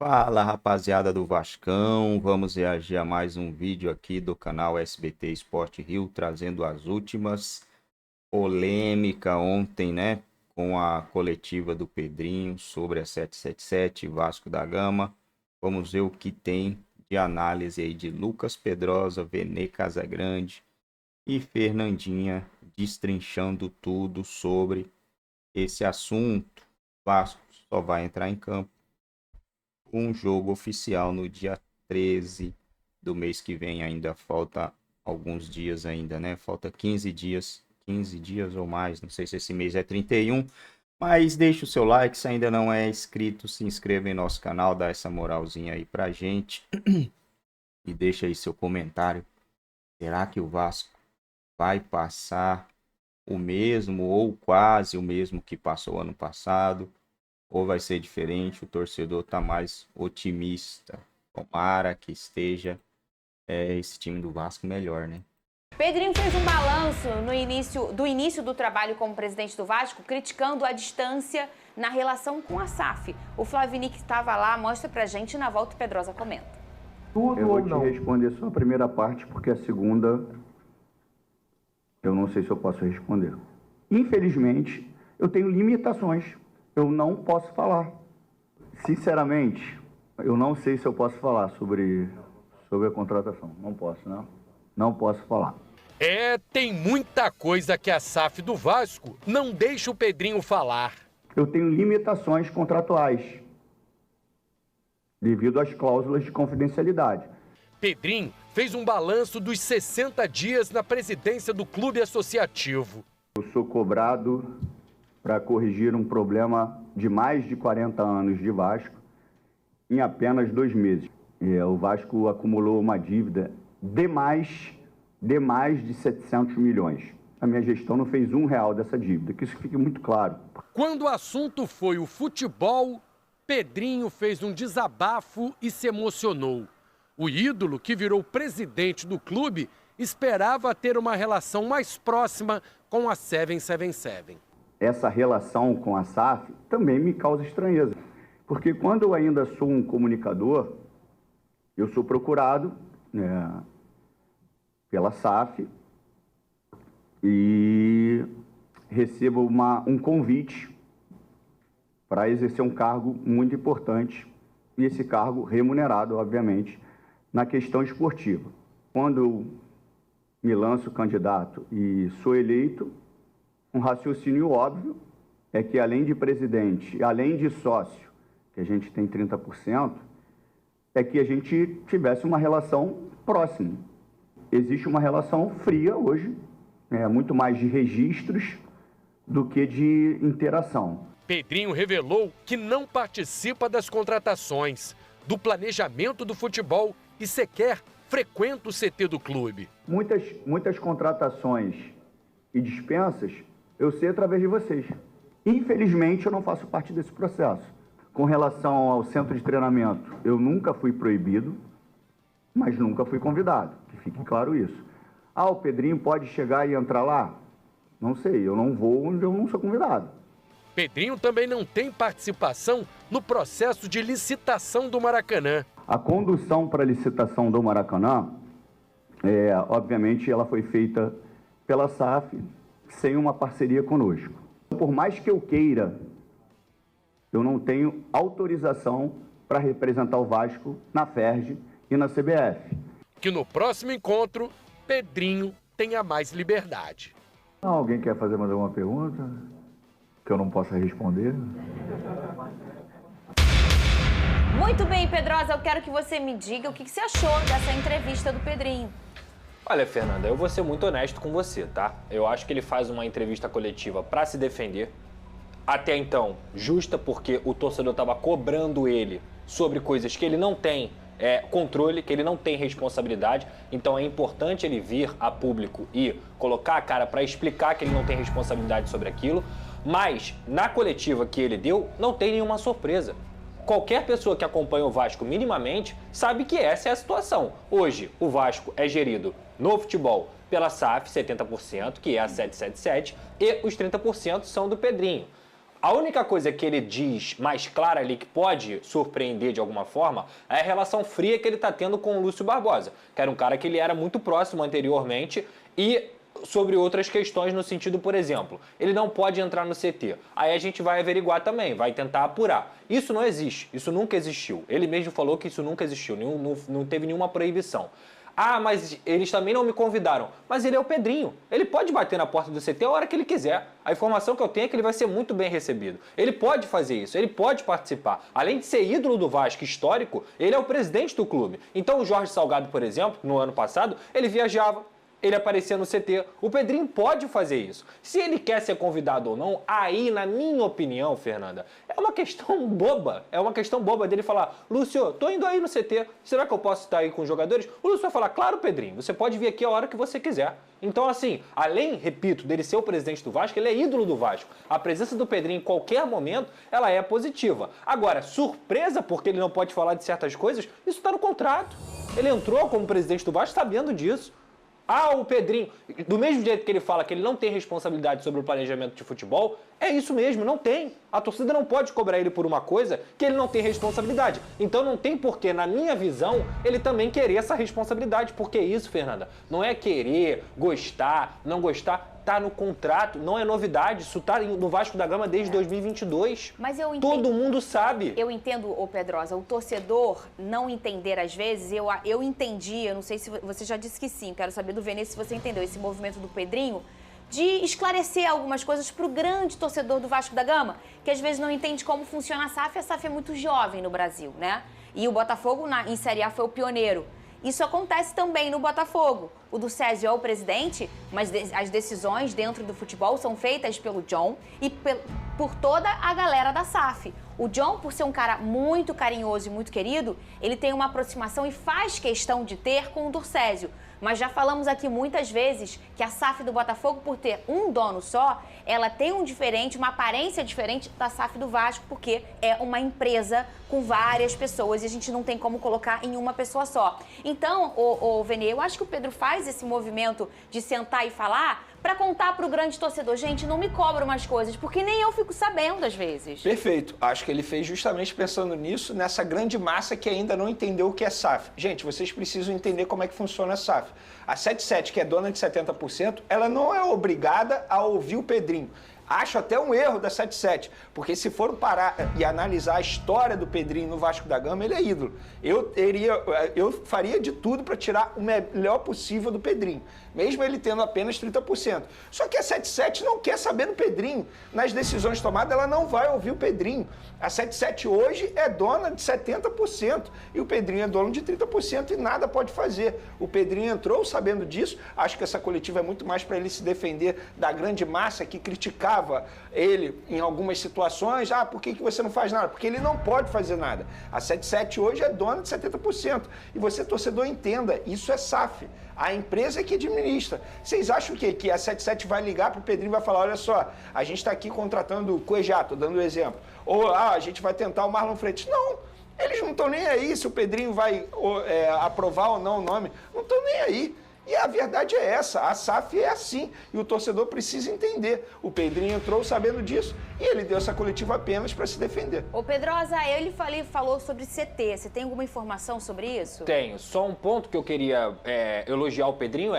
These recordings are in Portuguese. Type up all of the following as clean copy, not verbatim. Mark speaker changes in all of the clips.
Speaker 1: Fala, rapaziada do Vascão, vamos reagir a mais um vídeo aqui do canal SBT Esporte Rio, trazendo as últimas polêmica ontem, né, com a coletiva do Pedrinho sobre a 777 Vasco da Gama. Vamos ver o que tem de análise aí de Lucas Pedrosa, Vene Casagrande e Fernandinha destrinchando tudo sobre esse assunto. Vasco só vai entrar em campo um jogo oficial no dia 13 do mês que vem. Ainda falta alguns dias ainda, né? Falta 15 dias ou mais, não sei se esse mês é 31, mas deixa o seu like, se ainda não é inscrito, se inscreva em nosso canal, dá essa moralzinha aí pra gente e deixa aí seu comentário. Será que o Vasco vai passar o mesmo ou quase o mesmo que passou ano passado? Ou vai ser diferente? O torcedor tá mais otimista. Tomara que esteja esse time do Vasco melhor, né?
Speaker 2: Pedrinho fez um balanço no início do trabalho como presidente do Vasco, criticando a distância na relação com a SAF. O Flavini, que estava lá, mostra pra gente e na volta o Pedrosa comenta.
Speaker 3: Eu vou te responder só a primeira parte, porque a segunda eu não sei se eu posso responder. Infelizmente, eu tenho limitações. Eu não posso falar. Sinceramente, eu não sei se eu posso falar sobre a contratação. Não posso, né? Não posso falar.
Speaker 4: Tem muita coisa que a SAF do Vasco não deixa o Pedrinho falar.
Speaker 3: Eu tenho limitações contratuais devido às cláusulas de confidencialidade.
Speaker 4: Pedrinho fez um balanço dos 60 dias na presidência do clube associativo.
Speaker 3: Eu sou cobrado para corrigir um problema de mais de 40 anos de Vasco em apenas 2 meses. O Vasco acumulou uma dívida de mais de 700 milhões. A minha gestão não fez R$1 dessa dívida, que isso fique muito claro.
Speaker 4: Quando o assunto foi o futebol, Pedrinho fez um desabafo e se emocionou. O ídolo, que virou presidente do clube, esperava ter uma relação mais próxima com a 777.
Speaker 3: Essa relação com a SAF também me causa estranheza, porque quando eu ainda sou um comunicador, eu sou procurado pela SAF e recebo um convite para exercer um cargo muito importante, e esse cargo remunerado, obviamente, na questão esportiva. Quando eu me lanço candidato e sou eleito, um raciocínio óbvio é que, além de presidente, além de sócio, que a gente tem 30%, é que a gente tivesse uma relação próxima. Existe uma relação fria hoje, muito mais de registros do que de interação.
Speaker 4: Pedrinho revelou que não participa das contratações, do planejamento do futebol e sequer frequenta o CT do clube.
Speaker 3: Muitas contratações e dispensas eu sei através de vocês. Infelizmente, eu não faço parte desse processo. Com relação ao centro de treinamento, eu nunca fui proibido, mas nunca fui convidado, que fique claro isso. O Pedrinho pode chegar e entrar lá? Não sei, eu não vou onde eu não sou convidado.
Speaker 4: Pedrinho também não tem participação no processo de licitação do Maracanã.
Speaker 3: A condução para a licitação do Maracanã, obviamente, ela foi feita pela SAF, sem uma parceria conosco. Por mais que eu queira, eu não tenho autorização para representar o Vasco na FERJ e na CBF.
Speaker 4: Que no próximo encontro, Pedrinho tenha mais liberdade.
Speaker 3: Alguém quer fazer mais alguma pergunta que eu não possa responder?
Speaker 2: Muito bem, Pedrosa, eu quero que você me diga o que você achou dessa entrevista do Pedrinho.
Speaker 5: Olha, Fernanda, eu vou ser muito honesto com você, tá? Eu acho que ele faz uma entrevista coletiva para se defender. Até então, justa, porque o torcedor estava cobrando ele sobre coisas que ele não tem controle, que ele não tem responsabilidade. Então é importante ele vir a público e colocar a cara para explicar que ele não tem responsabilidade sobre aquilo. Mas na coletiva que ele deu, não tem nenhuma surpresa. Qualquer pessoa que acompanha o Vasco minimamente sabe que essa é a situação. Hoje, o Vasco é gerido no futebol pela SAF, 70%, que é a 777, e os 30% são do Pedrinho. A única coisa que ele diz mais clara ali que pode surpreender de alguma forma é a relação fria que ele está tendo com o Lúcio Barbosa, que era um cara que ele era muito próximo anteriormente e sobre outras questões no sentido, por exemplo, ele não pode entrar no CT. Aí a gente vai averiguar também, vai tentar apurar. Isso não existe, isso nunca existiu. Ele mesmo falou que isso nunca existiu, não teve nenhuma proibição. Ah, mas eles também não me convidaram. Mas ele é o Pedrinho. Ele pode bater na porta do CT a hora que ele quiser. A informação que eu tenho é que ele vai ser muito bem recebido. Ele pode fazer isso, ele pode participar. Além de ser ídolo do Vasco histórico, ele é o presidente do clube. Então o Jorge Salgado, por exemplo, no ano passado, ele viajava, ele aparecia no CT. O Pedrinho pode fazer isso. Se ele quer ser convidado ou não, aí, na minha opinião, Fernanda, é uma questão boba. É uma questão boba dele falar, Lúcio, tô indo aí no CT, será que eu posso estar aí com os jogadores? O Lúcio vai falar, claro, Pedrinho, você pode vir aqui a hora que você quiser. Então, assim, além, repito, dele ser o presidente do Vasco, ele é ídolo do Vasco. A presença do Pedrinho em qualquer momento, ela é positiva. Agora, surpresa porque ele não pode falar de certas coisas, isso está no contrato. Ele entrou como presidente do Vasco sabendo disso. Ah, o Pedrinho, do mesmo jeito que ele fala que ele não tem responsabilidade sobre o planejamento de futebol, é isso mesmo, não tem. A torcida não pode cobrar ele por uma coisa que ele não tem responsabilidade. Então não tem porquê, na minha visão, ele também querer essa responsabilidade. Porque isso, Fernanda, não é querer, gostar, não gostar. Tá no contrato, não é novidade. Isso tá no Vasco da Gama desde 2022.
Speaker 2: Mas eu entendo,
Speaker 5: todo mundo sabe.
Speaker 2: Eu entendo, ô Pedrosa, o torcedor não entender às vezes, eu entendi, eu não sei se você já disse que sim, quero saber do Veneza se você entendeu esse movimento do Pedrinho, de esclarecer algumas coisas para o grande torcedor do Vasco da Gama, que às vezes não entende como funciona a SAF é muito jovem no Brasil, né? E o Botafogo em Série A foi o pioneiro. Isso acontece também no Botafogo. O do Césio é o presidente, mas as decisões dentro do futebol são feitas pelo John e por toda a galera da SAF. O John, por ser um cara muito carinhoso e muito querido, ele tem uma aproximação e faz questão de ter com o Durcésio. Mas já falamos aqui muitas vezes que a SAF do Botafogo, por ter um dono só, ela tem uma aparência diferente da SAF do Vasco, porque é uma empresa com várias pessoas e a gente não tem como colocar em uma pessoa só. Então, Vene, eu acho que o Pedro faz esse movimento de sentar e falar para contar para o grande torcedor, gente, não me cobra umas coisas, porque nem eu fico sabendo às vezes.
Speaker 6: Perfeito. Acho que ele fez justamente pensando nisso, nessa grande massa que ainda não entendeu o que é SAF. Gente, vocês precisam entender como é que funciona a SAF. A 77, que é dona de 70%, ela não é obrigada a ouvir o Pedrinho. Acho até um erro da 77, porque se for parar e analisar a história do Pedrinho no Vasco da Gama, ele é ídolo. Eu faria de tudo para tirar o melhor possível do Pedrinho, mesmo ele tendo apenas 30%. Só que a 77 não quer saber do Pedrinho. Nas decisões tomadas, ela não vai ouvir o Pedrinho. A 77 hoje é dona de 70% e o Pedrinho é dono de 30% e nada pode fazer. O Pedrinho entrou sabendo disso. Acho que essa coletiva é muito mais para ele se defender da grande massa que criticava ele em algumas situações. Ah, por que você não faz nada? Porque ele não pode fazer nada. A 77 hoje é dona de 70%. E você, torcedor, entenda, isso é SAF. A empresa é que administra. Vocês acham que a 77 vai ligar para o Pedrinho e vai falar, olha só, a gente está aqui contratando o Cuejá, estou dando um exemplo. Ou a gente vai tentar o Marlon Freitas. Não, eles não estão nem aí se o Pedrinho vai aprovar ou não o nome. Não estão nem aí. E a verdade é essa, a SAF é assim, e o torcedor precisa entender. O Pedrinho entrou sabendo disso e ele deu essa coletiva apenas para se defender.
Speaker 2: Ô Pedrosa, ele falou sobre CT, você tem alguma informação sobre isso?
Speaker 5: Tenho, só um ponto que eu queria elogiar o Pedrinho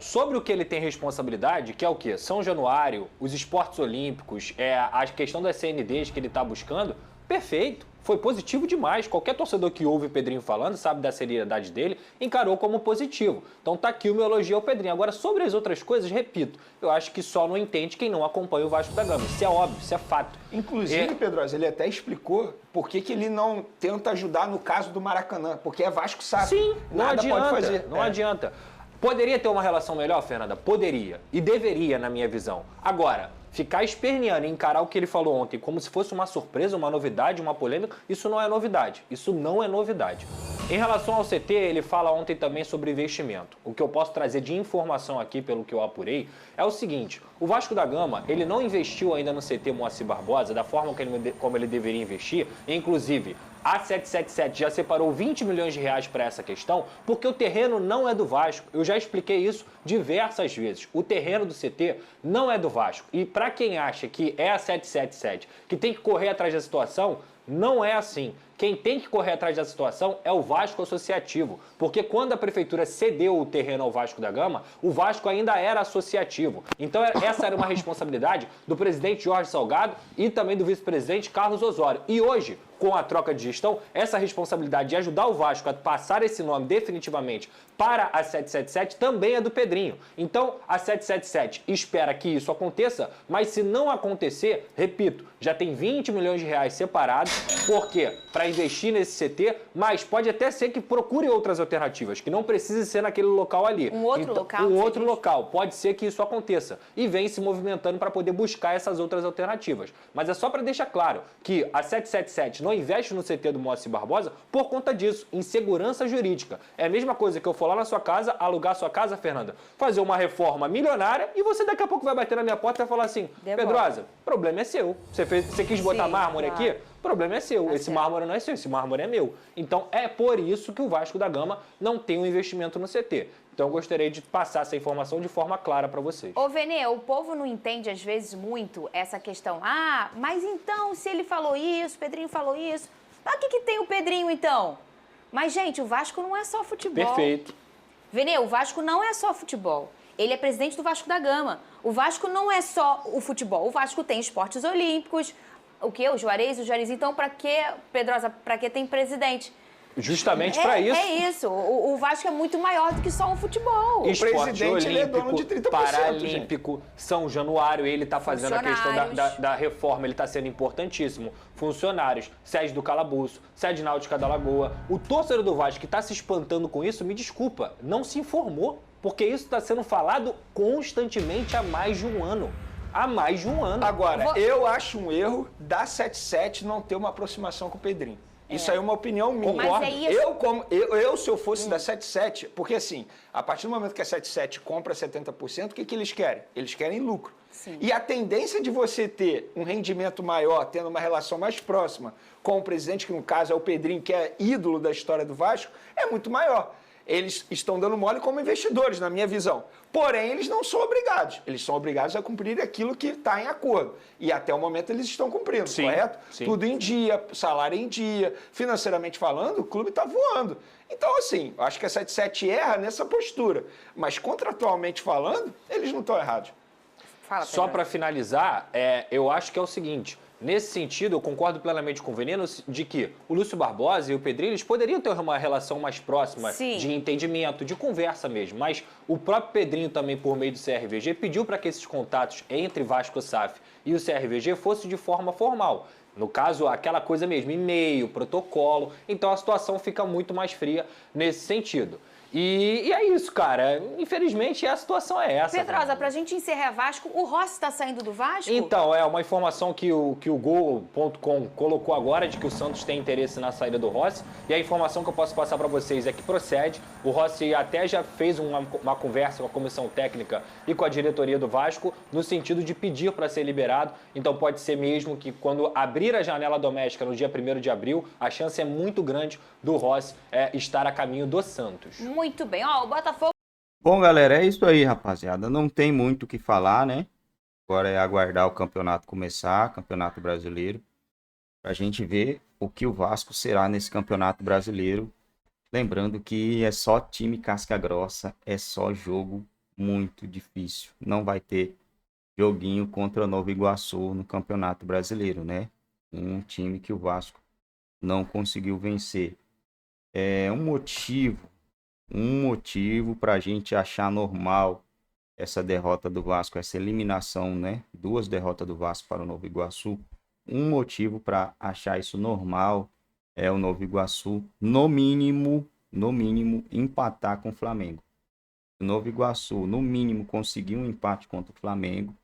Speaker 5: sobre o que ele tem responsabilidade, que é o quê? São Januário, os esportes olímpicos, a questão das CNDs que ele está buscando, perfeito. Foi positivo demais. Qualquer torcedor que ouve o Pedrinho falando, sabe da seriedade dele, encarou como positivo. Então tá aqui o meu elogio ao Pedrinho. Agora, sobre as outras coisas, repito, eu acho que só não entende quem não acompanha o Vasco da Gama. Isso é óbvio, isso é fato.
Speaker 6: Inclusive, Pedrosa, ele até explicou por que ele não tenta ajudar no caso do Maracanã, porque é Vasco SAF.
Speaker 5: Sim, não
Speaker 6: nada
Speaker 5: adianta,
Speaker 6: pode fazer.
Speaker 5: Não adianta. Poderia ter uma relação melhor, Fernanda? Poderia. E deveria, na minha visão. Agora, ficar esperneando e encarar o que ele falou ontem como se fosse uma surpresa, uma novidade, uma polêmica, isso não é novidade. Isso não é novidade. Em relação ao CT, ele fala ontem também sobre investimento. O que eu posso trazer de informação aqui, pelo que eu apurei, é o seguinte: o Vasco da Gama, ele não investiu ainda no CT Moacir Barbosa da forma como ele deveria investir. Inclusive, a 777 já separou 20 milhões de reais para essa questão, porque o terreno não é do Vasco. Eu já expliquei isso diversas vezes. O terreno do CT não é do Vasco. E para quem acha que é a 777 que tem que correr atrás da situação, não é assim. Quem tem que correr atrás da situação é o Vasco Associativo, porque quando a prefeitura cedeu o terreno ao Vasco da Gama, o Vasco ainda era associativo. Então essa era uma responsabilidade do presidente Jorge Salgado e também do vice-presidente Carlos Osório. E hoje, com a troca de gestão, essa responsabilidade de ajudar o Vasco a passar esse nome definitivamente para a 777 também é do Pedrinho. Então a 777 espera que isso aconteça, mas se não acontecer, repito, já tem 20 milhões de reais separados, porque para investir nesse CT, mas pode até ser que procure outras alternativas, que não precise ser naquele local ali.
Speaker 2: Um outro local?
Speaker 5: Um outro local. Pode ser que isso aconteça. E vem se movimentando para poder buscar essas outras alternativas. Mas é só para deixar claro que a 777 não investe no CT do Moacir Barbosa por conta disso, insegurança jurídica. É a mesma coisa que eu for lá na sua casa, alugar sua casa, Fernanda, fazer uma reforma milionária e você daqui a pouco vai bater na minha porta e vai falar assim: Pedrosa, problema é seu. Você quis botar mármore aqui? O problema é seu. Esse mármore não é seu, esse mármore é meu. Então é por isso que o Vasco da Gama não tem um investimento no CT. Então eu gostaria de passar essa informação de forma clara para vocês.
Speaker 2: Ô, Venê, o povo não entende às vezes muito essa questão. Ah, mas então se ele falou isso, o Pedrinho falou isso, mas o que tem o Pedrinho então? Mas, gente, o Vasco não é só futebol.
Speaker 5: Perfeito.
Speaker 2: Venê, o Vasco não é só futebol. Ele é presidente do Vasco da Gama. O Vasco não é só o futebol. O Vasco tem esportes olímpicos. O quê? O Juarez? O Juarez. Então, para que, Pedrosa, para que tem presidente?
Speaker 5: Justamente para isso.
Speaker 2: É isso. O Vasco é muito maior do que só um futebol.
Speaker 6: O presidente ele é dono de 30%.
Speaker 5: Paralímpico, gente. São Januário, ele está fazendo a questão da reforma, ele está sendo importantíssimo. Funcionários, sede do Calabouço, sede náutica da Lagoa. O torcedor do Vasco que está se espantando com isso, me desculpa, não se informou. Porque isso está sendo falado constantemente há mais de um ano. Há mais de um ano.
Speaker 6: Agora, eu acho um erro da 77 não ter uma aproximação com o Pedrinho. Isso aí é uma opinião minha.
Speaker 2: Mas é isso.
Speaker 6: Eu, se eu fosse da 77, porque assim, a partir do momento que a 77 compra 70%, o que eles querem? Eles querem lucro.
Speaker 2: Sim.
Speaker 6: E a tendência de você ter um rendimento maior, tendo uma relação mais próxima com o presidente, que no caso é o Pedrinho, que é ídolo da história do Vasco, é muito maior. Eles estão dando mole como investidores, na minha visão. Porém, eles não são obrigados. Eles são obrigados a cumprir aquilo que está em acordo. E até o momento eles estão cumprindo,
Speaker 5: sim,
Speaker 6: correto?
Speaker 5: Sim.
Speaker 6: Tudo em dia, salário em dia, financeiramente falando, o clube está voando. Então, assim, eu acho que a 77 erra nessa postura. Mas, contratualmente falando, eles não estão errados.
Speaker 2: Fala,
Speaker 5: Só para finalizar, eu acho que é o seguinte. Nesse sentido, eu concordo plenamente com o Veneno de que o Lúcio Barbosa e o Pedrinho eles poderiam ter uma relação mais próxima,
Speaker 2: sim,
Speaker 5: de entendimento, de conversa mesmo. Mas o próprio Pedrinho também, por meio do CRVG, pediu para que esses contatos entre Vasco SAF e o CRVG fossem de forma formal. No caso, aquela coisa mesmo, e-mail, protocolo. Então a situação fica muito mais fria nesse sentido. E é isso, cara. Infelizmente, a situação é essa.
Speaker 2: Pedrosa, pra gente encerrar Vasco, o Rossi está saindo do Vasco?
Speaker 5: Então, é uma informação que o Gol.com colocou agora, de que o Santos tem interesse na saída do Rossi. E a informação que eu posso passar para vocês é que procede. O Rossi até já fez uma conversa com a comissão técnica e com a diretoria do Vasco, no sentido de pedir para ser liberado. Então, pode ser mesmo que quando abrir a janela doméstica no dia 1º de abril, a chance é muito grande do Rossi estar a caminho do Santos.
Speaker 2: Muito bem. Ó, o Botafogo...
Speaker 1: Bom, galera, é isso aí, rapaziada. Não tem muito o que falar, né? Agora é aguardar o campeonato começar, Campeonato Brasileiro, pra gente ver o que o Vasco será nesse Campeonato Brasileiro. Lembrando que é só time casca grossa, é só jogo muito difícil. Não vai ter joguinho contra o Nova Iguaçu no Campeonato Brasileiro, né? Um time que o Vasco não conseguiu vencer. É um motivo para a gente achar normal essa derrota do Vasco, essa eliminação, né? 2 derrotas do Vasco para o Nova Iguaçu. Um motivo para achar isso normal é o Nova Iguaçu, no mínimo, empatar com o Flamengo. O Nova Iguaçu, no mínimo, conseguir um empate contra o Flamengo.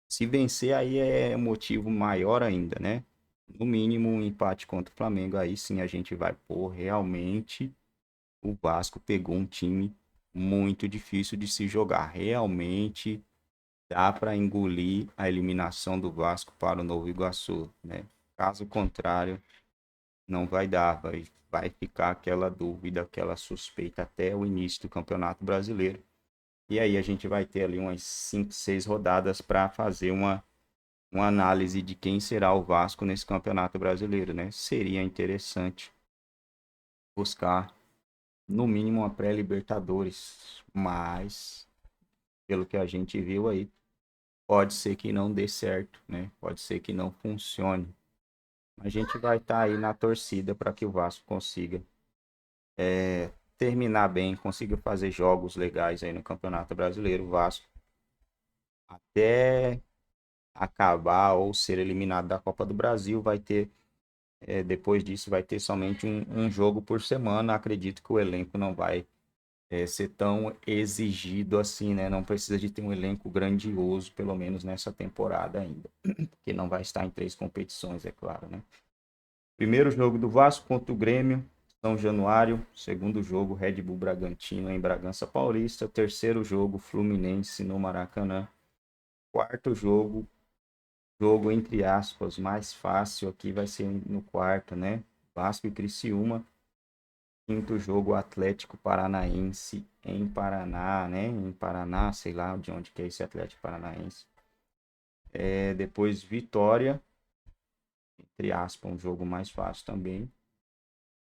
Speaker 1: Se vencer, aí é motivo maior ainda, né? No mínimo, um empate contra o Flamengo, aí sim a gente vai pôr realmente o Vasco pegou um time muito difícil de se jogar. Realmente dá para engolir a eliminação do Vasco para o Novo Iguaçu, né? Caso contrário, não vai dar, vai ficar aquela dúvida, aquela suspeita até o início do Campeonato Brasileiro. E aí a gente vai ter ali umas 5, 6 rodadas para fazer uma análise de quem será o Vasco nesse Campeonato Brasileiro, né? Seria interessante buscar, no mínimo, uma pré-Libertadores, mas, pelo que a gente viu aí, pode ser que não dê certo, né? Pode ser que não funcione. A gente vai estar aí na torcida para que o Vasco consiga terminar bem, consiga fazer jogos legais aí no Campeonato Brasileiro. O Vasco, até acabar ou ser eliminado da Copa do Brasil, vai ter, depois disso, vai ter somente um jogo por semana. Acredito que o elenco não vai ser tão exigido assim, né? Não precisa de ter um elenco grandioso, pelo menos nessa temporada ainda, porque não vai estar em 3 competições, é claro, né? Primeiro jogo do Vasco contra o Grêmio, São Januário. Segundo jogo, Red Bull Bragantino em Bragança Paulista. Terceiro jogo, Fluminense no Maracanã. Quarto jogo entre aspas, mais fácil aqui vai ser no quarto, né? Vasco e Criciúma. Quinto jogo, Atlético Paranaense em Paraná, né? Em Paraná, sei lá de onde que é esse Atlético Paranaense. Depois Vitória, entre aspas, um jogo mais fácil também.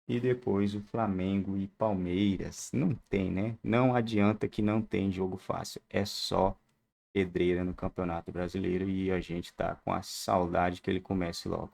Speaker 1: E depois o Flamengo e Palmeiras. Não tem, né? Não adianta que não tem jogo fácil. É só pedreira no Campeonato Brasileiro e a gente tá com a saudade que ele comece logo.